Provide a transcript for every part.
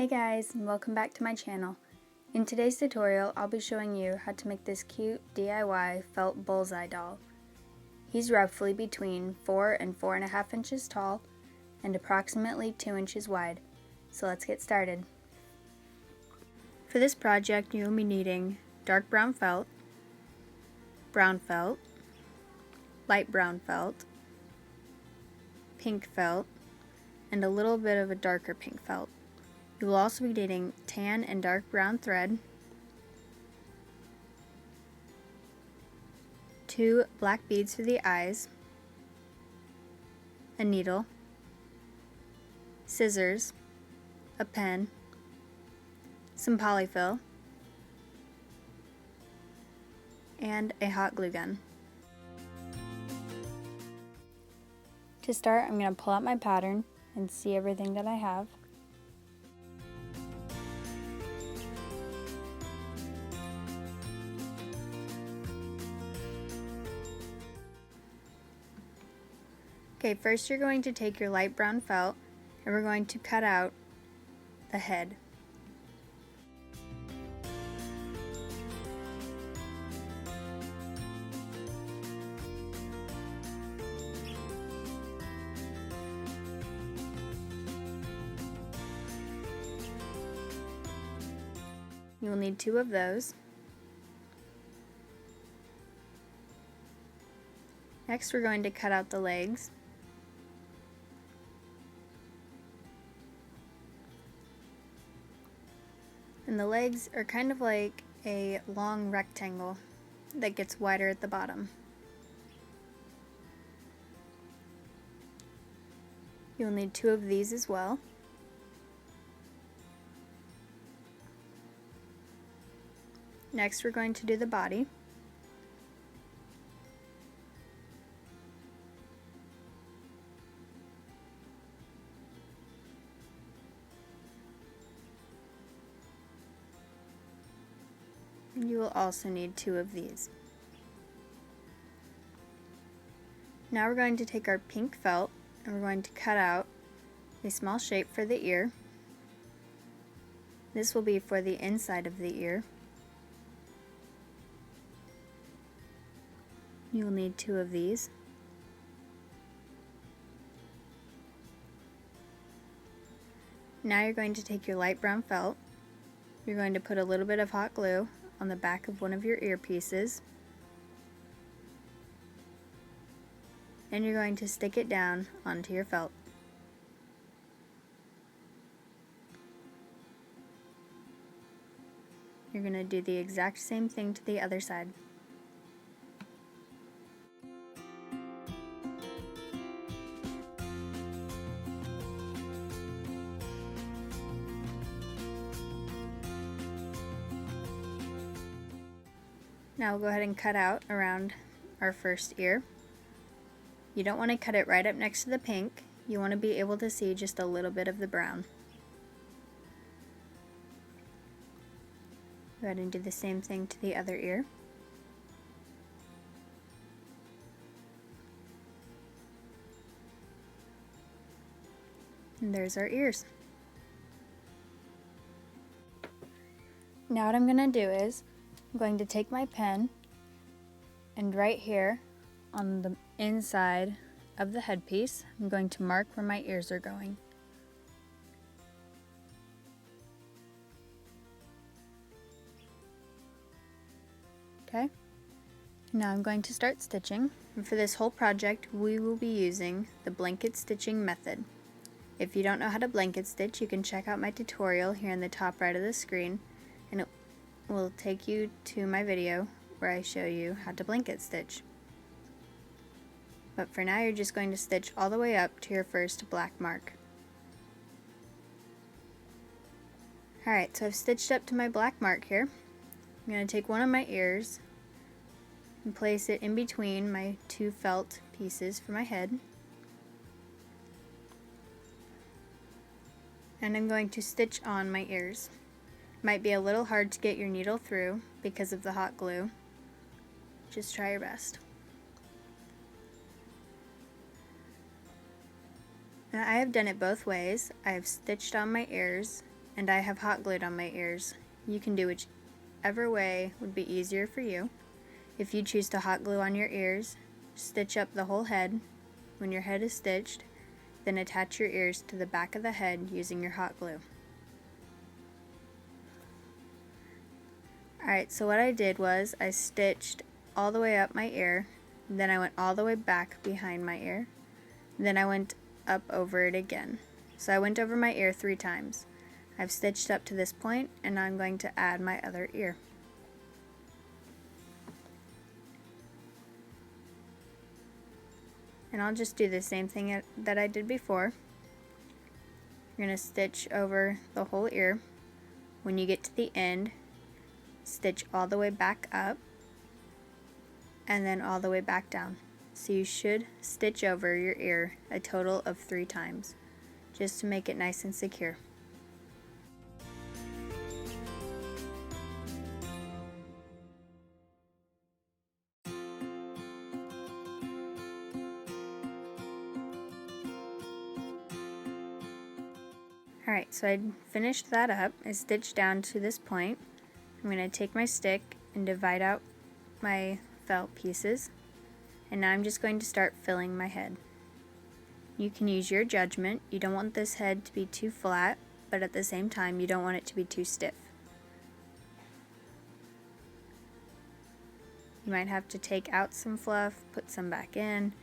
Hey guys, and welcome back to my channel. In today's tutorial, I'll be showing you how to make this cute DIY Felt Bullseye doll. He's roughly between 4 and 4.5 inches tall and approximately 2 inches wide. So let's get started. For this project, you'll be needing dark brown felt, light brown felt, pink felt, and a little bit of a darker pink felt. You will also be needing tan and dark brown thread, 2 black beads for the eyes, a needle, scissors, a pen, some polyfill, and a hot glue gun. To start, I'm going to pull out my pattern and see everything that I have. Okay, first you're going to take your light brown felt and we're going to cut out the head. You will need 2 of those. Next we're going to cut out the legs. And the legs are kind of like a long rectangle that gets wider at the bottom. You'll need 2 of these as well. Next we're going to do the body. You will also need 2 of these. Now we're going to take our pink felt and we're going to cut out a small shape for the ear. This will be for the inside of the ear. You will need 2 of these. Now you're going to take your light brown felt. You're going to put a little bit of hot glue on the back of one of your earpieces, and you're going to stick it down onto your felt. You're going to do the exact same thing to the other side. Now we'll go ahead and cut out around our first ear. You don't want to cut it right up next to the pink. You want to be able to see just a little bit of the brown. Go ahead and do the same thing to the other ear. And there's our ears. Now what I'm going to do is I'm going to take my pen and right here on the inside of the headpiece, I'm going to mark where my ears are going. Okay, now I'm going to start stitching, and for this whole project we will be using the blanket stitching method. If you don't know how to blanket stitch, you can check out my tutorial here in the top right of the screen, and it will take you to my video where I show you how to blanket stitch. But for now you're just going to stitch all the way up to your first black mark. Alright, so I've stitched up to my black mark here. I'm going to take one of my ears and place it in between my 2 felt pieces for my head. And I'm going to stitch on my ears. Might be a little hard to get your needle through because of the hot glue. Just try your best. Now I have done it both ways. I have stitched on my ears and I have hot glued on my ears. You can do whichever way would be easier for you. If you choose to hot glue on your ears, stitch up the whole head. When your head is stitched, then attach your ears to the back of the head using your hot glue. Alright, so what I did was I stitched all the way up my ear, then I went all the way back behind my ear, then I went up over it again. So I went over my ear 3 times. I've stitched up to this point, and now I'm going to add my other ear. And I'll just do the same thing that I did before. You're going to stitch over the whole ear. When you get to the end, stitch all the way back up and then all the way back down. So you should stitch over your ear a total of 3 times, just to make it nice and secure. Alright, so I finished that up. I stitched down to this point. I'm going to take my stick and divide out my felt pieces, and now I'm just going to start filling my head. You can use your judgment. You don't want this head to be too flat, but at the same time you don't want it to be too stiff. You might have to take out some fluff, put some back in.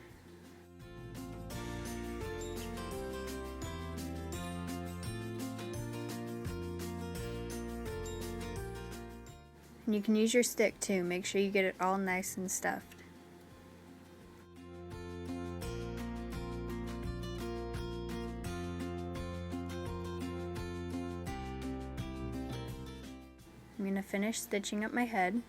And you can use your stick too. Make sure you get it all nice and stuffed. I'm going to finish stitching up my head.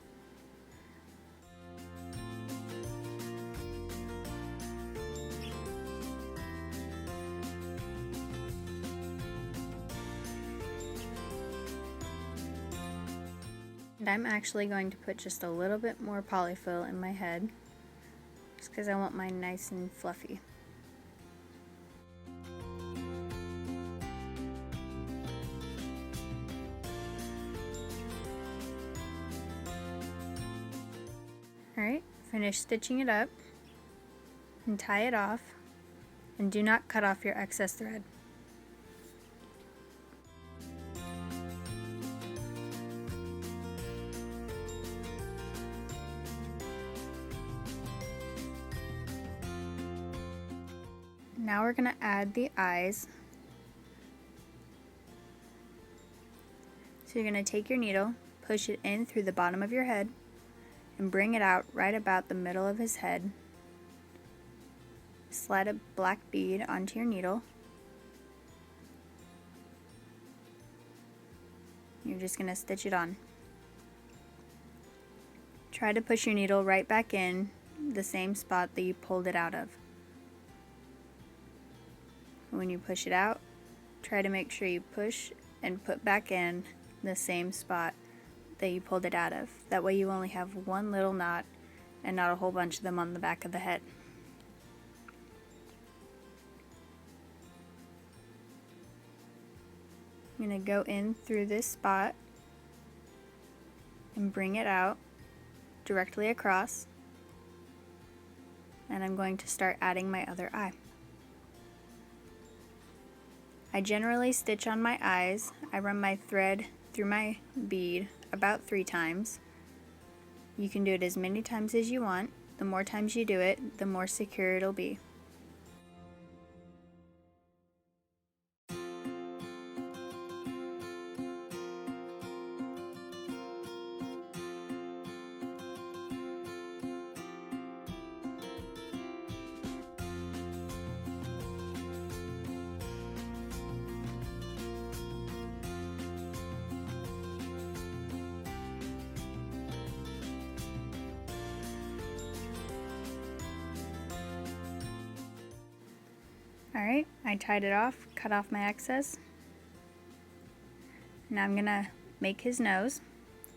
And I'm actually going to put just a little bit more polyfill in my head, just because I want mine nice and fluffy. Alright, finish stitching it up and tie it off, and do not cut off your excess thread. Now we're going to add the eyes. So you're going to take your needle, push it in through the bottom of your head, and bring it out right about the middle of his head. Slide a black bead onto your needle. You're just going to stitch it on. Try to push your needle right back in the same spot that you pulled it out of. When you push it out, try to make sure you push and put back in the same spot that you pulled it out of. That way you only have one little knot and not a whole bunch of them on the back of the head. I'm going to go in through this spot and bring it out directly across, and I'm going to start adding my other eye. I generally stitch on my eyes. I run my thread through my bead about 3 times. You can do it as many times as you want. The more times you do it, the more secure it'll be. Alright, I tied it off, cut off my excess. Now I'm going to make his nose.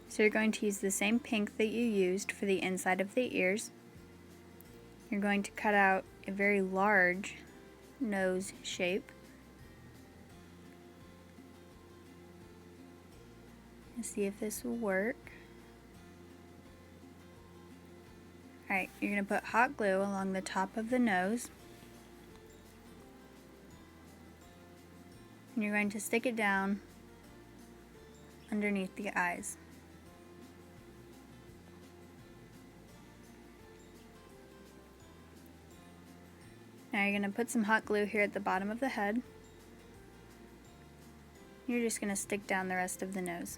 So you're going to use the same pink that you used for the inside of the ears. You're going to cut out a very large nose shape. Let's see if this will work. Alright, you're going to put hot glue along the top of the nose. And you're going to stick it down underneath the eyes. Now you're going to put some hot glue here at the bottom of the head. You're just going to stick down the rest of the nose.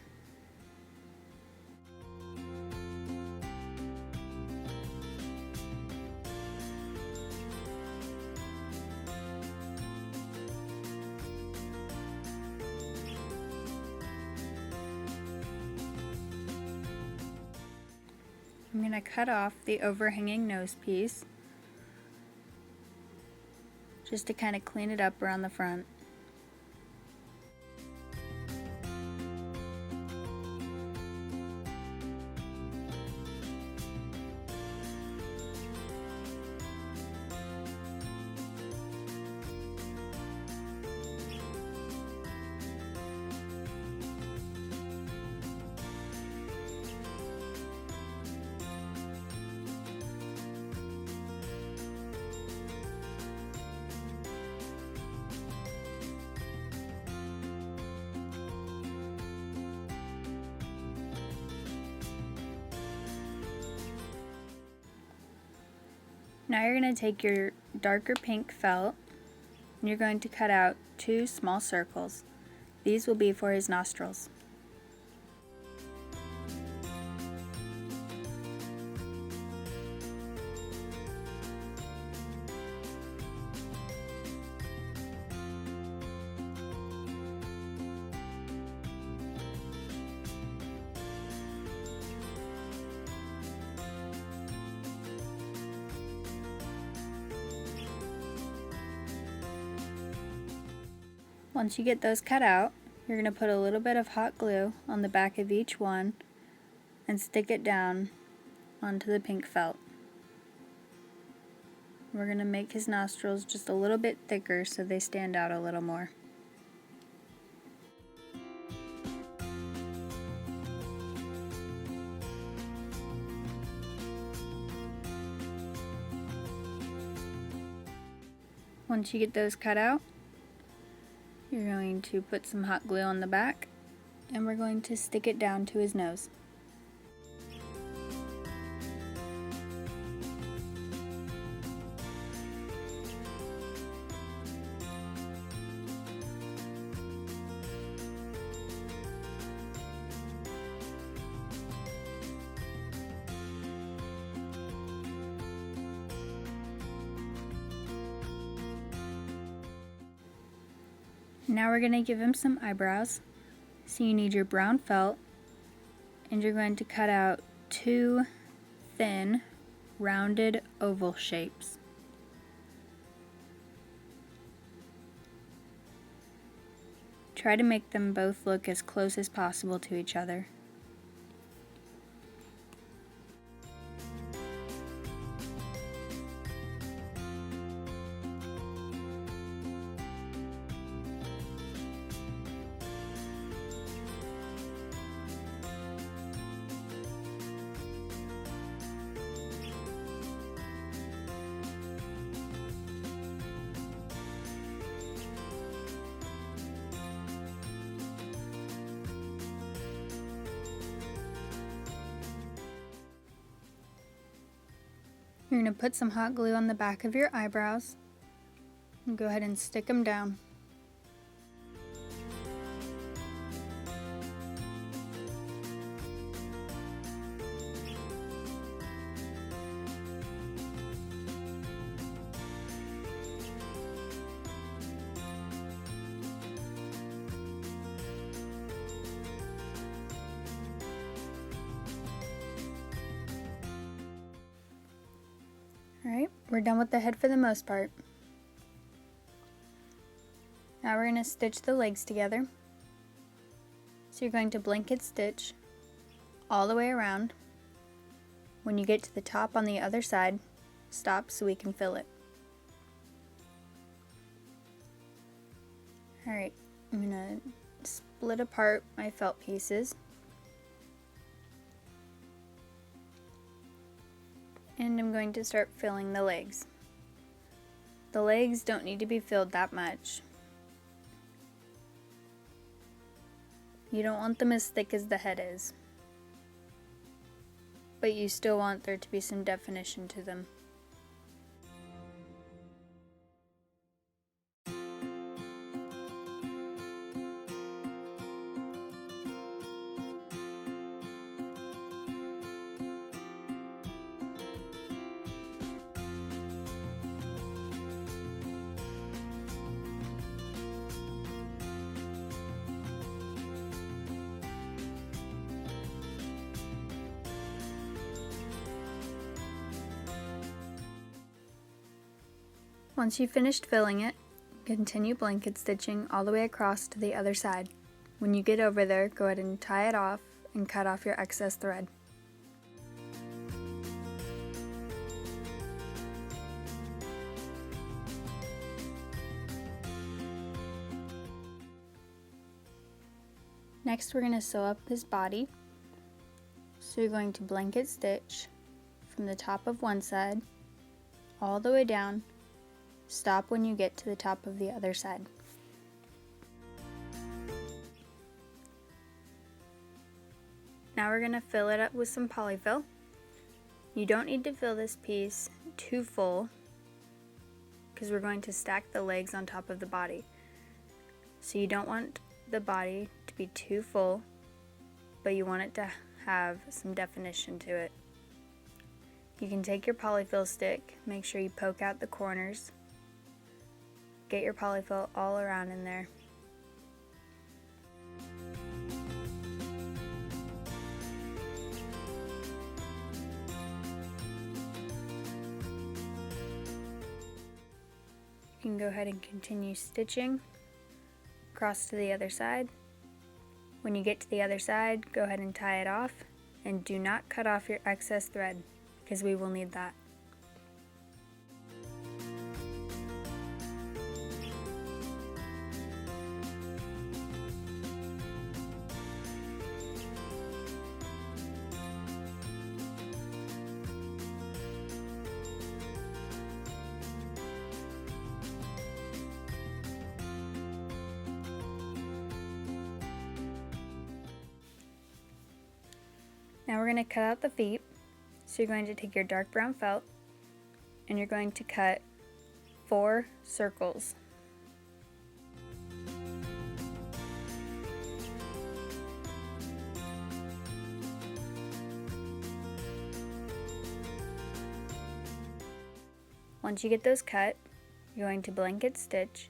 I'm going to cut off the overhanging nose piece just to kind of clean it up around the front. Now you're going to take your darker pink felt and you're going to cut out 2 small circles. These will be for his nostrils. Once you get those cut out, you're going to put a little bit of hot glue on the back of each one and stick it down onto the pink felt. We're going to make his nostrils just a little bit thicker so they stand out a little more. Once you get those cut out, you're going to put some hot glue on the back and we're going to stick it down to his nose. Now we're going to give him some eyebrows. So you need your brown felt and you're going to cut out 2 thin, rounded oval shapes. Try to make them both look as close as possible to each other. You're going to put some hot glue on the back of your eyebrows and go ahead and stick them down. Alright, we're done with the head for the most part. Now we're going to stitch the legs together. So you're going to blanket stitch all the way around. When you get to the top on the other side, stop so we can fill it. Alright, I'm going to split apart my felt pieces. And I'm going to start filling the legs. The legs don't need to be filled that much. You don't want them as thick as the head is, but you still want there to be some definition to them. Once you've finished filling it, continue blanket stitching all the way across to the other side. When you get over there, go ahead and tie it off and cut off your excess thread. Next, we're going to sew up his body. So you're going to blanket stitch from the top of one side all the way down. Stop when you get to the top of the other side. Now we're going to fill it up with some polyfill. You don't need to fill this piece too full because we're going to stack the legs on top of the body. So you don't want the body to be too full, but you want it to have some definition to it. You can take your polyfill stick, make sure you poke out the corners. Get your polyfill all around in there. You can go ahead and continue stitching across to the other side. When you get to the other side, go ahead and tie it off, and do not cut off your excess thread because we will need that. Now we're going to cut out the feet. So you're going to take your dark brown felt and you're going to cut 4 circles. Once you get those cut, you're going to blanket stitch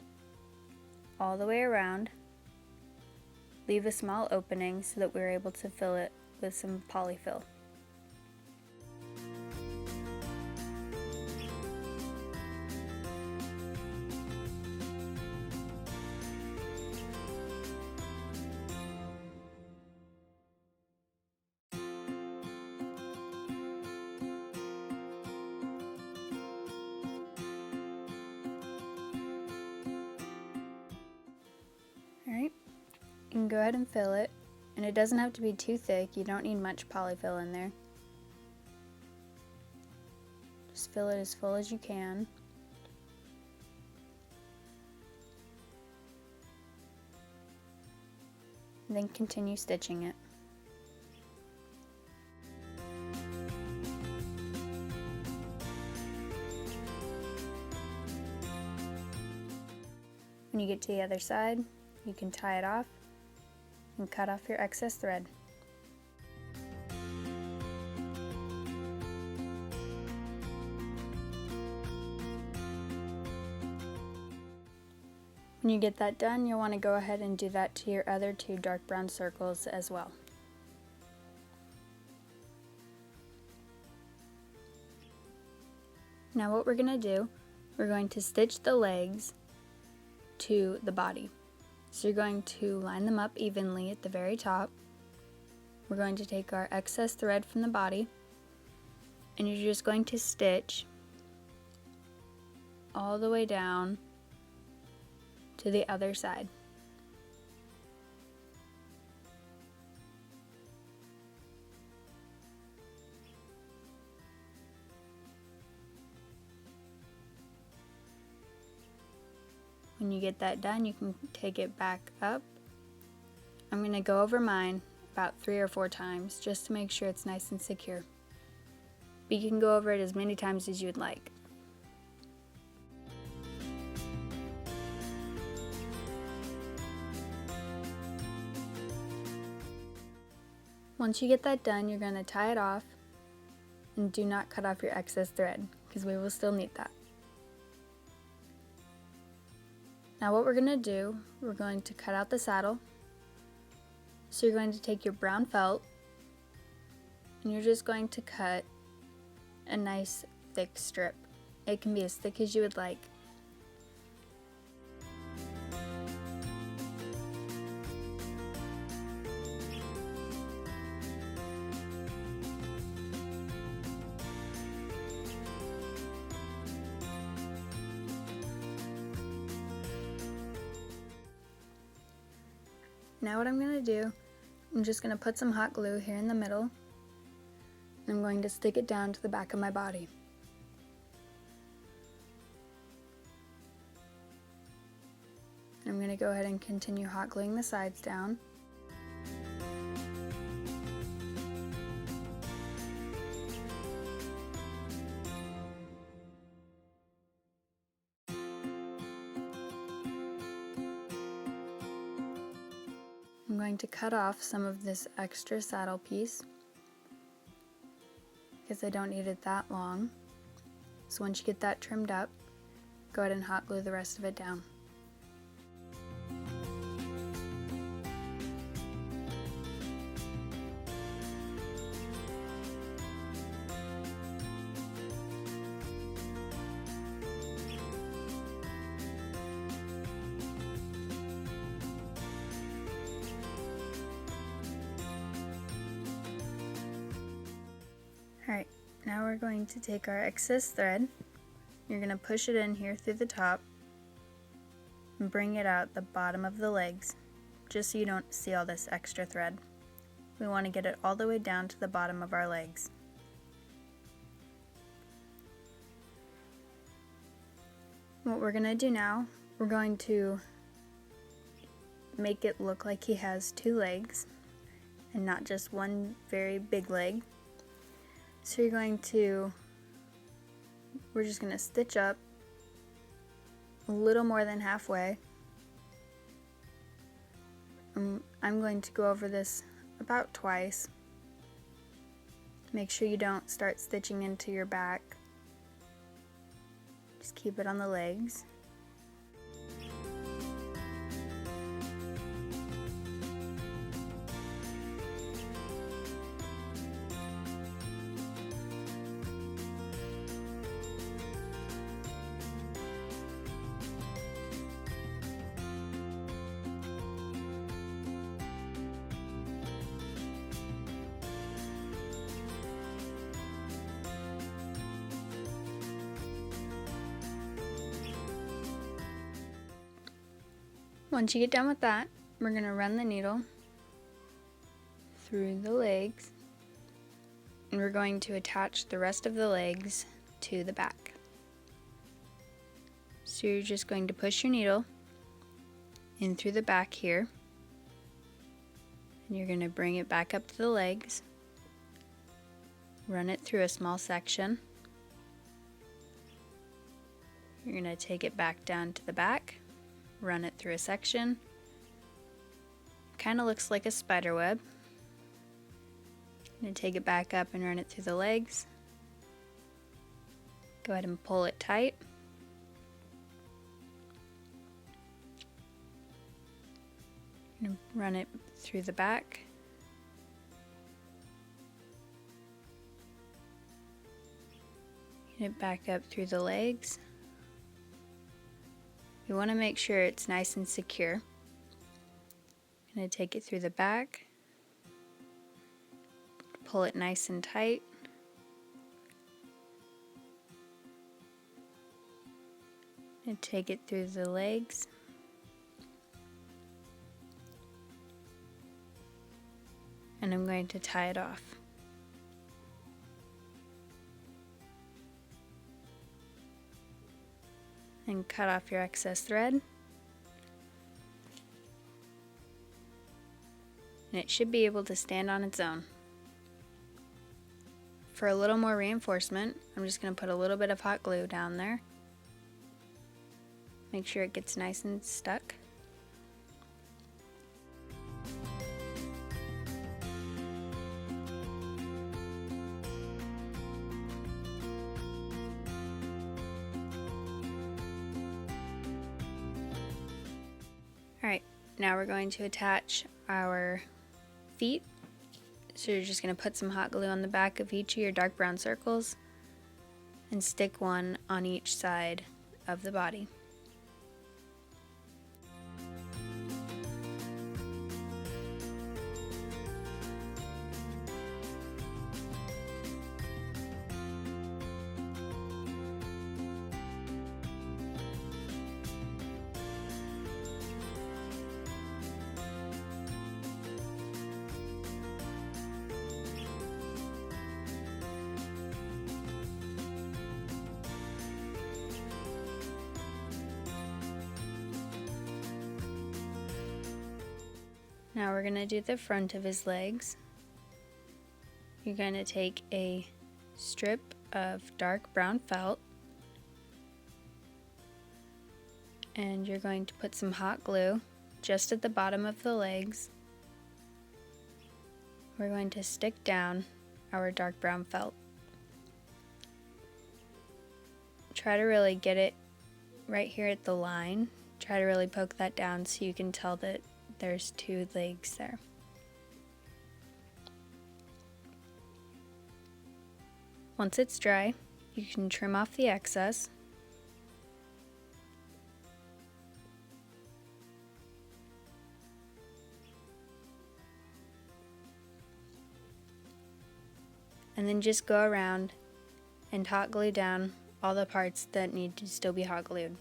all the way around. Leave a small opening so that we're able to fill it with some polyfill. Alright, you can go ahead and fill it. And it doesn't have to be too thick, you don't need much polyfill in there. Just fill it as full as you can. And then continue stitching it. When you get to the other side, you can tie it off and cut off your excess thread. When you get that done, you'll want to go ahead and do that to your other 2 dark brown circles as well. Now what we're going to do, we're going to stitch the legs to the body. So you're going to line them up evenly at the very top. We're going to take our excess thread from the body and you're just going to stitch all the way down to the other side. When you get that done, you can take it back up. I'm going to go over mine about 3 or 4 times just to make sure it's nice and secure. But you can go over it as many times as you would like. Once you get that done, you're going to tie it off, and do not cut off your excess thread because we will still need that. Now what we're going to do, we're going to cut out the saddle. So you're going to take your brown felt and you're just going to cut a nice thick strip. It can be as thick as you would like. Now what I'm going to do, I'm just going to put some hot glue here in the middle, and I'm going to stick it down to the back of my body. I'm going to go ahead and continue hot gluing the sides down. I'm going to cut off some of this extra saddle piece because I don't need it that long. So once you get that trimmed up, go ahead and hot glue the rest of it down. Alright, now we're going to take our excess thread. You're going to push it in here through the top and bring it out the bottom of the legs, just so you don't see all this extra thread. We want to get it all the way down to the bottom of our legs. What we're going to do now, we're going to make it look like he has 2 legs and not just one very big leg. So we're just going to stitch up a little more than halfway. I'm going to go over this about twice. Make sure you don't start stitching into your back. Just keep it on the legs. Once you get done with that, we're going to run the needle through the legs, and we're going to attach the rest of the legs to the back. So you're just going to push your needle in through the back here, and you're going to bring it back up to the legs, run it through a small section. You're going to take it back down to the back, run it through a section. Kind of looks like a spider web. I'm going to take it back up and run it through the legs. Go ahead and pull it tight. And run it through the back. Get it back up through the legs. You want to make sure it's nice and secure. I'm going to take it through the back, pull it nice and tight. And take it through the legs. And I'm going to tie it off. And cut off your excess thread. and it should be able to stand on its own. For a little more reinforcement, I'm just going to put a little bit of hot glue down there. Make sure it gets nice and stuck. Alright, now we're going to attach our feet. So you're just going to put some hot glue on the back of each of your dark brown circles and stick one on each side of the body. Now we're going to do the front of his legs. You're going to take a strip of dark brown felt and you're going to put some hot glue just at the bottom of the legs. We're going to stick down our dark brown felt. Try to really get it right here at the line. Try to really poke that down so you can tell that there's two legs there. Once it's dry, you can trim off the excess. And then just go around and hot glue down all the parts that need to still be hot glued.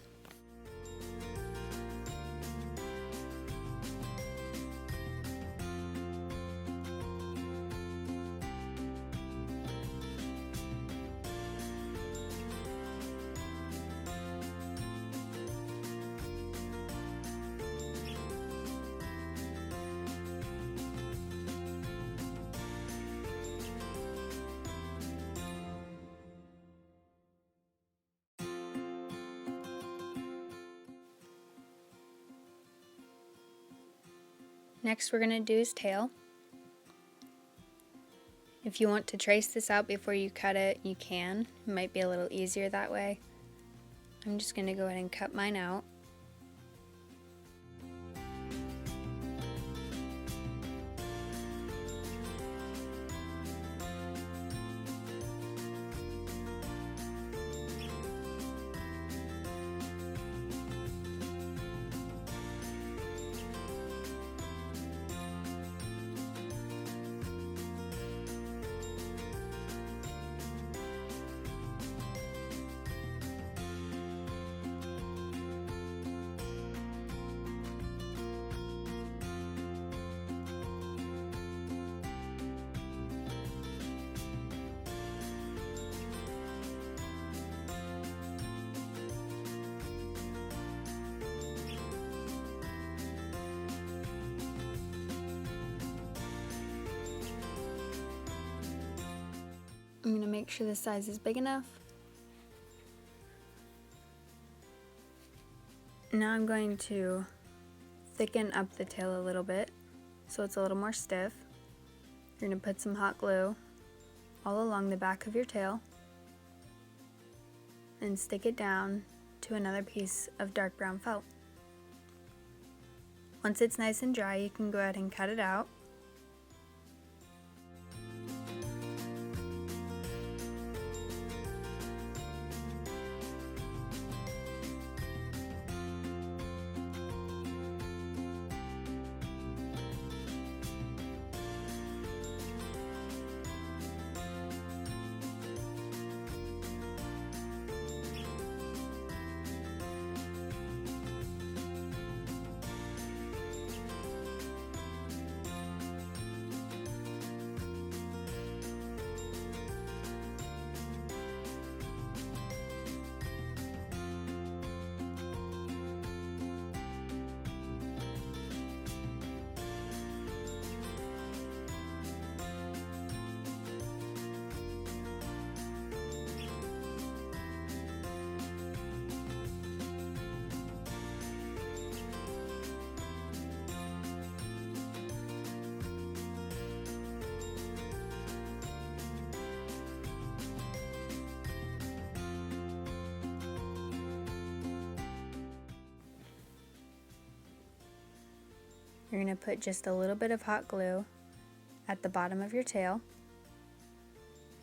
Next we're going to do his tail. If you want to trace this out before you cut it, you can. It might be a little easier that way. I'm just going to go ahead and cut mine out. I'm going to make sure the size is big enough. Now I'm going to thicken up the tail a little bit so it's a little more stiff. You're going to put some hot glue all along the back of your tail and stick it down to another piece of dark brown felt. Once it's nice and dry, you can go ahead and cut it out. you're going to put just a little bit of hot glue at the bottom of your tail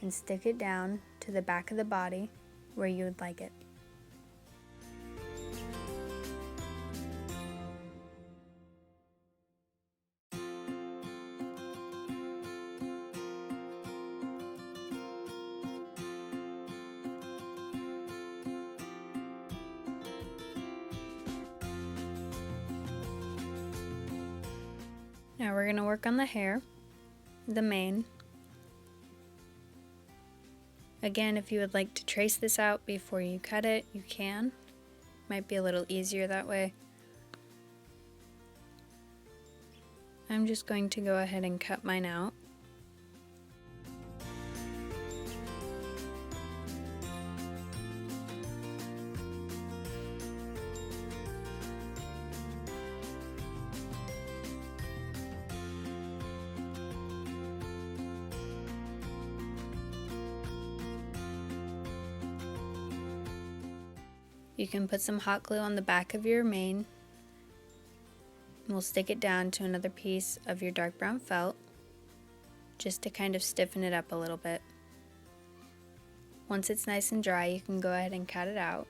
and stick it down to the back of the body where you would like it. Now we're going to work on the hair, the mane. Again, if you would like to trace this out before you cut it, you can. Might be a little easier that way. I'm just going to go ahead and cut mine out. You can put some hot glue on the back of your mane. We'll stick it down to another piece of your dark brown felt, just to kind of stiffen it up a little bit. Once it's nice and dry, you can go ahead and cut it out.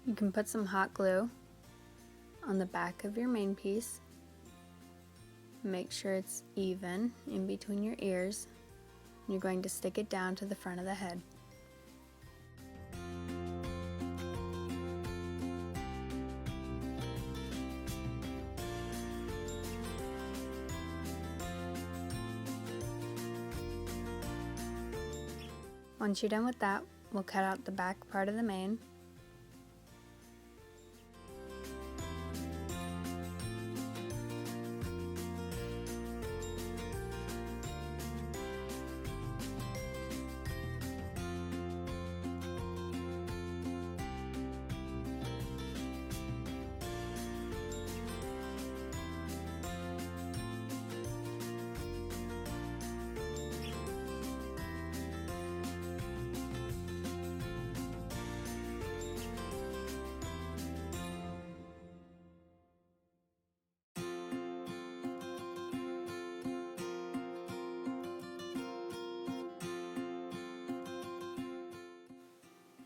You can put some hot glue on the back of your main piece. Make sure it's even in between your ears. You're going to stick it down to the front of the head. Once you're done with that, we'll cut out the back part of the mane.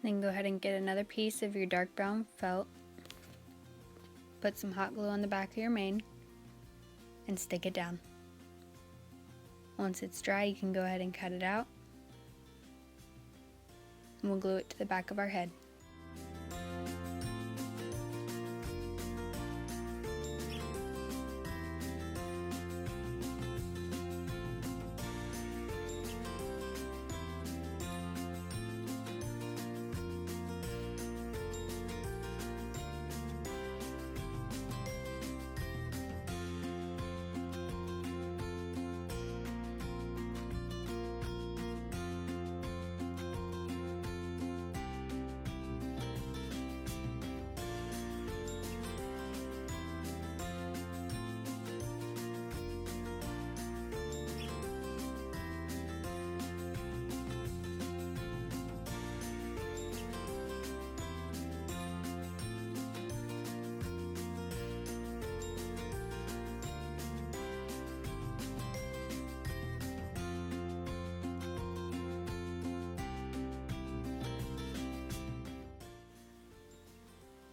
Then go ahead and get another piece of your dark brown felt, put some hot glue on the back of your mane, and stick it down. Once it's dry, you can go ahead and cut it out, and we'll glue it to the back of our head.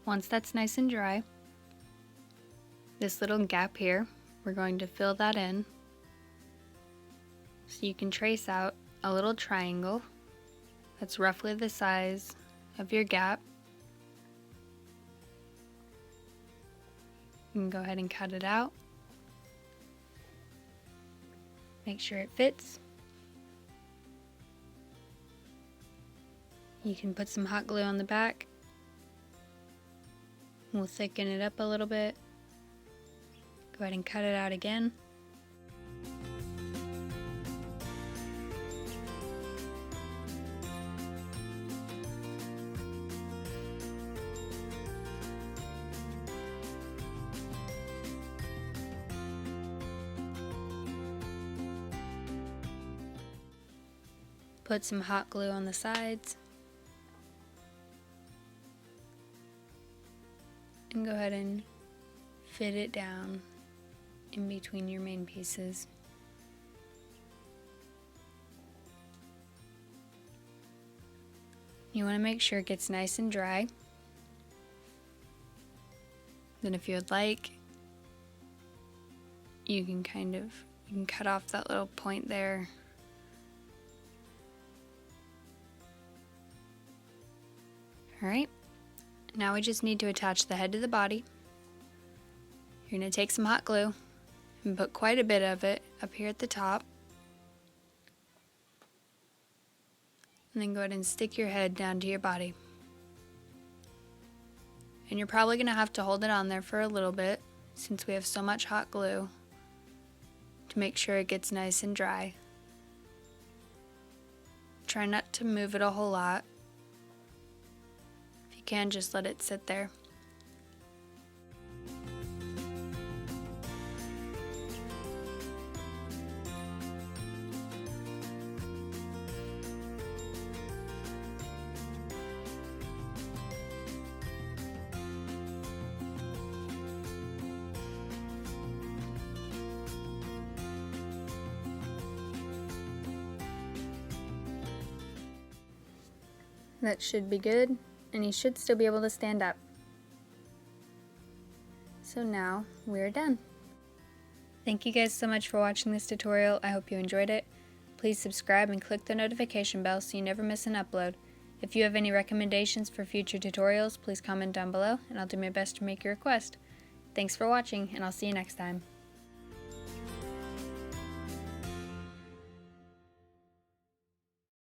Once that's nice and dry, this little gap here, we're going to fill that in. So you can trace out a little triangle that's roughly the size of your gap. You can go ahead and cut it out. Make sure it fits. You can put some hot glue on the back. We'll thicken it up a little bit. Go ahead and cut it out again. Put some hot glue on the sides. And go ahead and fit it down in between your main pieces. You want to make sure it gets nice and dry. Then if you would like, you can cut off that little point there. Alright, now we just need to attach the head to the body. You're going to take some hot glue and put quite a bit of it up here at the top. And then go ahead and stick your head down to your body. And you're probably going to have to hold it on there for a little bit since we have so much hot glue to make sure it gets nice and dry. Try not to move it a whole lot. If you can, just let it sit there. That should be good, and you should still be able to stand up. So now we're done. Thank you guys so much for watching this tutorial. I hope you enjoyed it. Please subscribe and click the notification bell so you never miss an upload. If you have any recommendations for future tutorials, please comment down below and I'll do my best to make your request. Thanks for watching, and I'll see you next time.